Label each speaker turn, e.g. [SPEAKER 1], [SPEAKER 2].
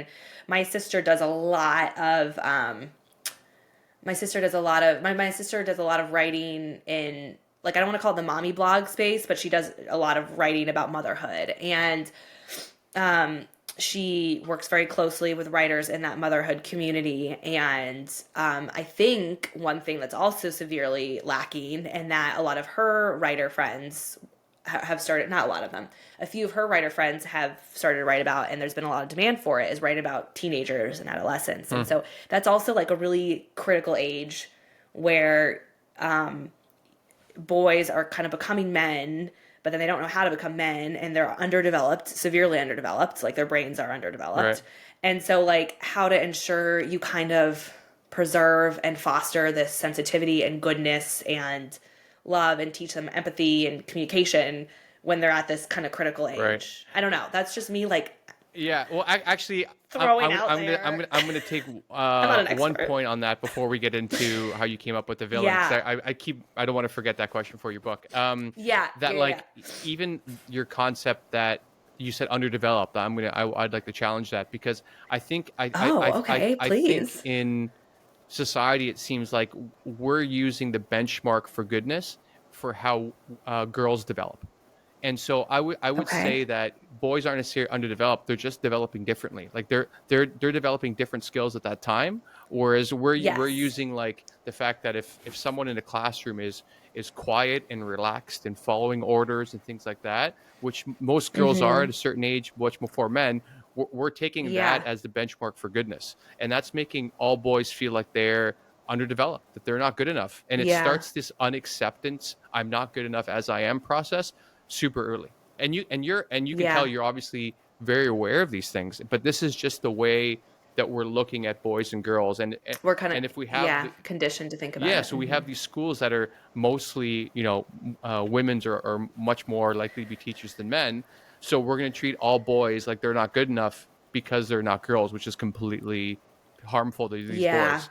[SPEAKER 1] And my sister does a lot of my sister does a lot of my sister does a lot of writing in, like, I don't want to call it the mommy blog space, but she does a lot of writing about motherhood. And um, she works very closely with writers in that motherhood community. And I think one thing that's also severely lacking, and that a lot of her writer friends have started, not a lot of them, a few of her writer friends have started to write about, and there's been a lot of demand for it, is write about teenagers and adolescents. And so that's also like a really critical age where boys are kind of becoming men, but then they don't know how to become men, and they're underdeveloped, severely underdeveloped, like their brains are underdeveloped.
[SPEAKER 2] Right.
[SPEAKER 1] And so, like, how to ensure you kind of preserve and foster this sensitivity and goodness and love, and teach them empathy and communication when they're at this kind of critical
[SPEAKER 2] Right.
[SPEAKER 1] age. I don't know. That's just me, like,
[SPEAKER 2] Yeah, well, actually,
[SPEAKER 1] throwing out
[SPEAKER 2] I'm
[SPEAKER 1] there.
[SPEAKER 2] gonna take
[SPEAKER 1] I'm not an
[SPEAKER 2] one
[SPEAKER 1] expert.
[SPEAKER 2] point on that before we get into how you came up with the villain, because
[SPEAKER 1] Yeah.
[SPEAKER 2] I don't want to forget that question for your book.
[SPEAKER 1] Yeah.
[SPEAKER 2] That,
[SPEAKER 1] Yeah. Yeah.
[SPEAKER 2] like, even your concept that you said underdeveloped, I'd like to challenge that, because I think
[SPEAKER 1] Oh, okay.
[SPEAKER 2] I think
[SPEAKER 1] Please.
[SPEAKER 2] in society it seems like we're using the benchmark for goodness for how girls develop. And so I would
[SPEAKER 1] Okay.
[SPEAKER 2] say that boys aren't necessarily underdeveloped; they're just developing differently. Like they're developing different skills at that time. Whereas we're
[SPEAKER 1] Yes.
[SPEAKER 2] using, like, the fact that if someone in a classroom is quiet and relaxed and following orders and things like that, which most girls are at a certain age, much before men, we're taking that
[SPEAKER 1] Yeah.
[SPEAKER 2] as the benchmark for goodness, and that's making all boys feel like they're underdeveloped, that they're not good enough, and it
[SPEAKER 1] Yeah.
[SPEAKER 2] starts this unacceptance, I'm not good enough as I am process super early. And you can tell
[SPEAKER 1] Yeah.
[SPEAKER 2] you're obviously very aware of these things, but this is just the way that we're looking at boys and girls.
[SPEAKER 1] We're kind of,
[SPEAKER 2] And if we have
[SPEAKER 1] yeah, conditioned to think about
[SPEAKER 2] yeah,
[SPEAKER 1] it.
[SPEAKER 2] so we have these schools that are mostly, women's are much more likely to be teachers than men, so we're going to treat all boys like they're not good enough because they're not girls, which is completely harmful to these
[SPEAKER 1] Yeah.
[SPEAKER 2] boys.